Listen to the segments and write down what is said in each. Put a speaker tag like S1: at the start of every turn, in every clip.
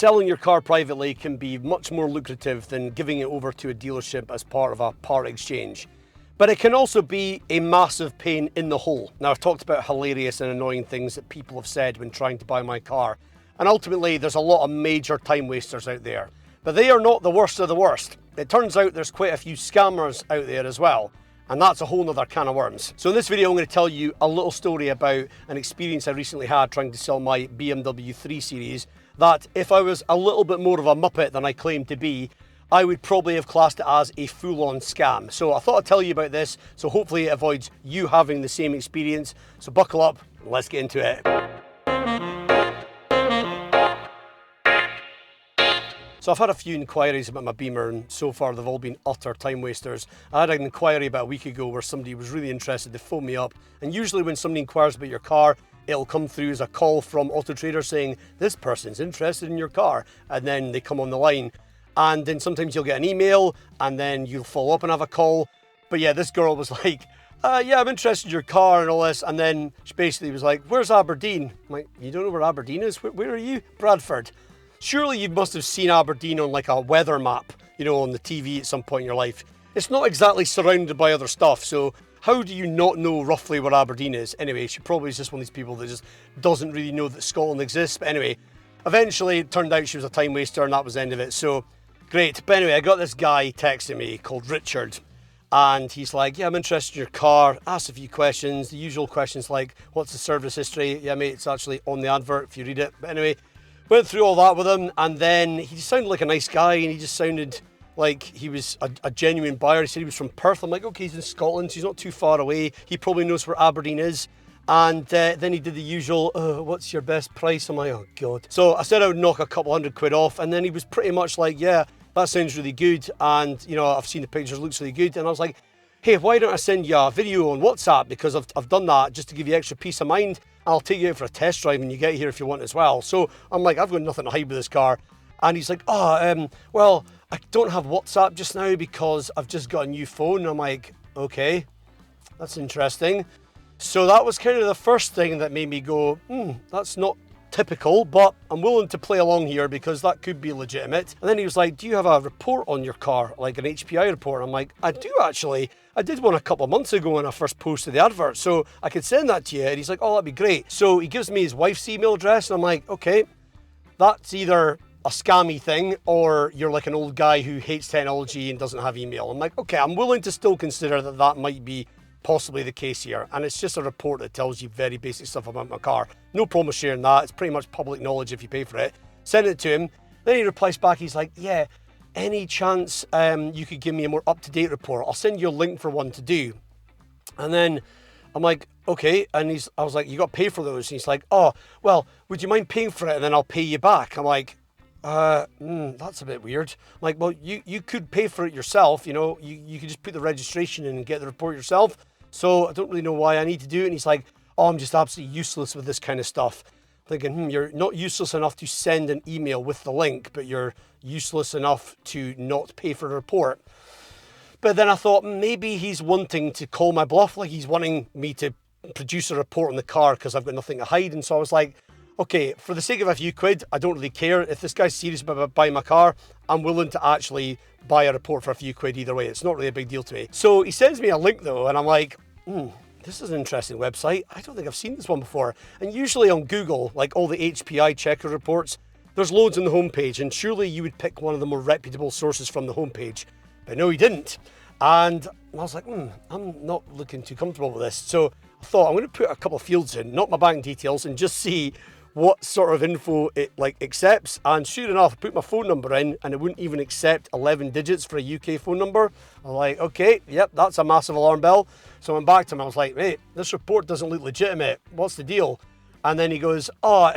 S1: selling your car privately can be much more lucrative than giving it over to a dealership as part of a part exchange. But it can also be a massive pain in the hole. Now, I've talked about hilarious and annoying things that people have said when trying to buy my car. And ultimately, there's a lot of major time wasters out there. But they are not the worst of the worst. It turns out there's quite a few scammers out there as well. And that's a whole nother can of worms. So in this video, I'm going to tell you a little story about an experience I recently had trying to sell my BMW 3 Series that, if I was a little bit more of a muppet than I claim to be, I would probably have classed it as a full-on scam. So I thought I'd tell you about this, so hopefully it avoids you having the same experience. So buckle up, and let's get into it. So I've had a few inquiries about my Beamer, and so far they've all been utter time wasters. I had an inquiry about a week ago where somebody was really interested to phone me up, and usually when somebody inquires about your car, it'll come through as a call from Auto Trader saying, this person's interested in your car, and then they come on the line. And then sometimes you'll get an email, and then you'll follow up and have a call. But yeah, this girl was like, yeah, I'm interested in your car and all this. And then she basically was like, where's Aberdeen? I'm like, you don't know where Aberdeen is? Where are you? Bradford. Surely you must have seen Aberdeen on like a weather map, you know, on the TV at some point in your life. It's not exactly surrounded by other stuff, so how do you not know roughly where Aberdeen is? Anyway, she probably is just one of these people that just doesn't really know that Scotland exists. But anyway, eventually it turned out she was a time waster, and that was the end of it. So great. But anyway, I got this guy texting me called Richard, and he's like, yeah, I'm interested in your car. Asked a few questions, the usual questions like, what's the service history? Yeah, mate, it's actually on the advert if you read it. But anyway, went through all that with him, and then he just sounded like a nice guy, and he just sounded like he was a genuine buyer. He said he was from Perth. I'm like, okay, he's in Scotland, so he's not too far away. He probably knows where Aberdeen is. And then he did the usual, what's your best price? I'm like, oh God. So I said I would knock a couple £100 off, and then he was pretty much like, yeah, that sounds really good, and you know, I've seen the pictures, looks really good. And I was like, hey, why don't I send you a video on WhatsApp, because I've done that just to give you extra peace of mind. I'll take you out for a test drive when you get here if you want as well. So I'm like, I've got nothing to hide with this car. And he's like, well, I don't have WhatsApp just now because I've just got a new phone. And I'm like, okay, that's interesting. So that was kind of the first thing that made me go, that's not typical, but I'm willing to play along here because that could be legitimate. And then he was like, do you have a report on your car, like an HPI report? I'm like, I do actually. I did one a couple of months ago when I first posted the advert, so I could send that to you. And he's like, oh, that'd be great. So he gives me his wife's email address, and I'm like, okay, that's either a scammy thing or you're like an old guy who hates technology and doesn't have email. I'm like, okay, I'm willing to still consider that that might be possibly the case here. And it's just a report that tells you very basic stuff about my car. No problem with sharing that. It's pretty much public knowledge if you pay for it. Send it to him. Then he replies back, he's like, yeah, any chance you could give me a more up-to-date report? I'll send you a link for one to do. And then I'm like, okay. And I was like, you got to pay for those. And he's like, oh, well, would you mind paying for it? And then I'll pay you back. I'm like, that's a bit weird. I'm like, well, you could pay for it yourself. You know, you could just put the registration in and get the report yourself. So I don't really know why I need to do it. And he's like, oh, I'm just absolutely useless with this kind of stuff. Thinking, you're not useless enough to send an email with the link, but you're useless enough to not pay for a report. But then I thought maybe he's wanting to call my bluff, like he's wanting me to produce a report on the car because I've got nothing to hide. And so I was like, okay, for the sake of a few quid, I don't really care. If this guy's serious about buying my car, I'm willing to actually buy a report for a few quid either way. It's not really a big deal to me. So he sends me a link though, and I'm like, this is an interesting website. I don't think I've seen this one before. And usually on Google, like all the HPI checker reports, there's loads on the homepage, and surely you would pick one of the more reputable sources from the homepage. But no, he didn't. And I was like, I'm not looking too comfortable with this. So I thought I'm going to put a couple of fields in, not my bank details, and just see what sort of info it like accepts. And sure enough, I put my phone number in and it wouldn't even accept 11 digits for a UK phone number. I'm like, okay, yep, that's a massive alarm bell. So I went back to him, I was like, mate, this report doesn't look legitimate. What's the deal? And then he goes, I'll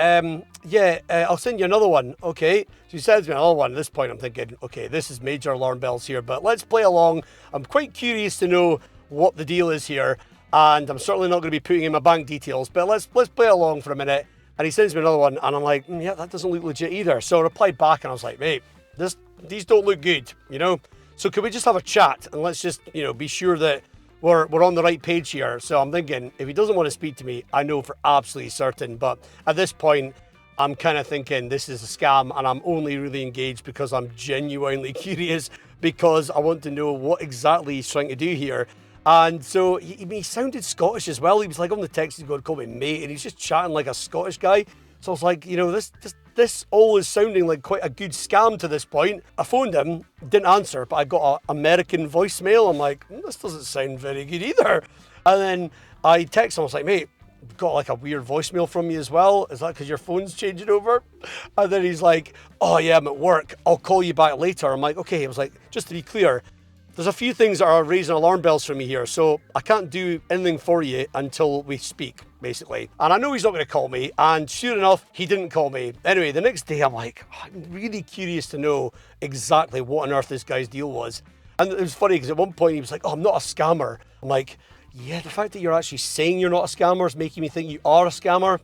S1: send you another one. Okay. So he sends me another one. At this point, I'm thinking, okay, this is major alarm bells here, but let's play along. I'm quite curious to know what the deal is here. And I'm certainly not going to be putting in my bank details, but let's play along for a minute. And he sends me another one, and I'm like, yeah, that doesn't look legit either. So I replied back, and I was like, mate, these don't look good, you know? So could we just have a chat, and let's just, be sure that we're on the right page here. So I'm thinking, if he doesn't want to speak to me, I know for absolutely certain. But at this point, I'm kind of thinking this is a scam, and I'm only really engaged because I'm genuinely curious, because I want to know what exactly he's trying to do here. And so he sounded Scottish as well. He was like on the text, he's going to call me mate, and he's just chatting like a Scottish guy. So I was like, you know, this all is sounding like quite a good scam to this point. I phoned him, didn't answer, but I got an American voicemail. I'm like, this doesn't sound very good either. And then I texted him, I was like, mate, got like a weird voicemail from you as well. Is that because your phone's changing over? And then he's like, oh yeah, I'm at work, I'll call you back later. I'm like, okay. I was like, just to be clear, there's a few things that are raising alarm bells for me here, so I can't do anything for you until we speak, basically. And I know he's not going to call me, and sure enough, he didn't call me. Anyway, the next day I'm like, I'm really curious to know exactly what on earth this guy's deal was. And it was funny because at one point he was like, oh, I'm not a scammer. I'm like, yeah, the fact that you're actually saying you're not a scammer is making me think you are a scammer.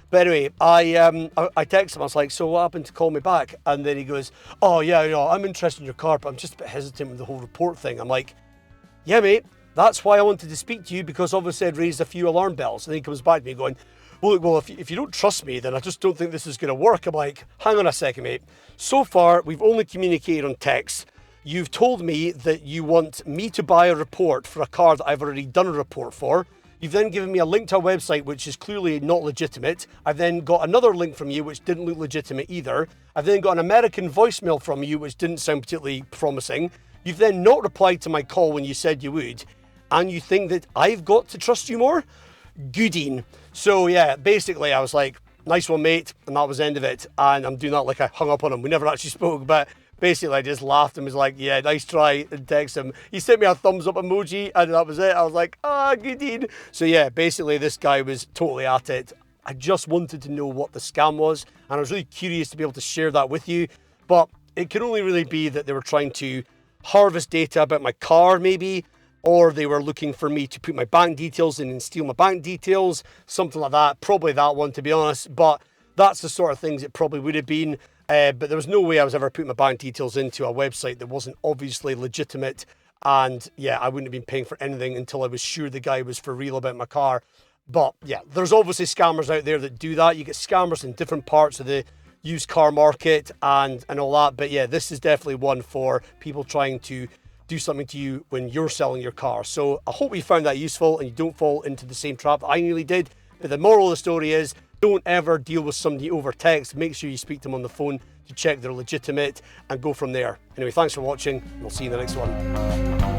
S1: But anyway, I texted him, I was like, so what happened to call me back? And then he goes, oh yeah, you know, I'm interested in your car, but I'm just a bit hesitant with the whole report thing. I'm like, yeah mate, that's why I wanted to speak to you, because obviously I'd raised a few alarm bells. And then he comes back to me going, well, if you don't trust me, then I just don't think this is going to work. I'm like, hang on a second mate. So far, we've only communicated on text. You've told me that you want me to buy a report for a car that I've already done a report for. You've then given me a link to a website which is clearly not legitimate. I've then got another link from you which didn't look legitimate either. I've then got an American voicemail from you which didn't sound particularly promising. You've then not replied to my call when you said you would. And you think that I've got to trust you more? Gooding. So yeah, basically I was like, nice one mate, and that was the end of it. And I'm doing that like I hung up on him. We never actually spoke, but basically I just laughed and was like, yeah, nice try, and text him. He sent me a thumbs up emoji and that was it. I was like, good deed. So yeah, basically this guy was totally at it. I just wanted to know what the scam was, and I was really curious to be able to share that with you. But it could only really be that they were trying to harvest data about my car maybe, or they were looking for me to put my bank details in and steal my bank details, something like that. Probably that one, to be honest, but that's the sort of things it probably would have been. But there was no way I was ever putting my bank details into a website that wasn't obviously legitimate. And yeah, I wouldn't have been paying for anything until I was sure the guy was for real about my car. But yeah, there's obviously scammers out there that do that. You get scammers in different parts of the used car market and all that. But yeah, this is definitely one for people trying to do something to you when you're selling your car. So I hope you found that useful and you don't fall into the same trap that I nearly did. But the moral of the story is, don't ever deal with somebody over text. Make sure you speak to them on the phone to check they're legitimate and go from there. Anyway, thanks for watching, and we'll see you in the next one.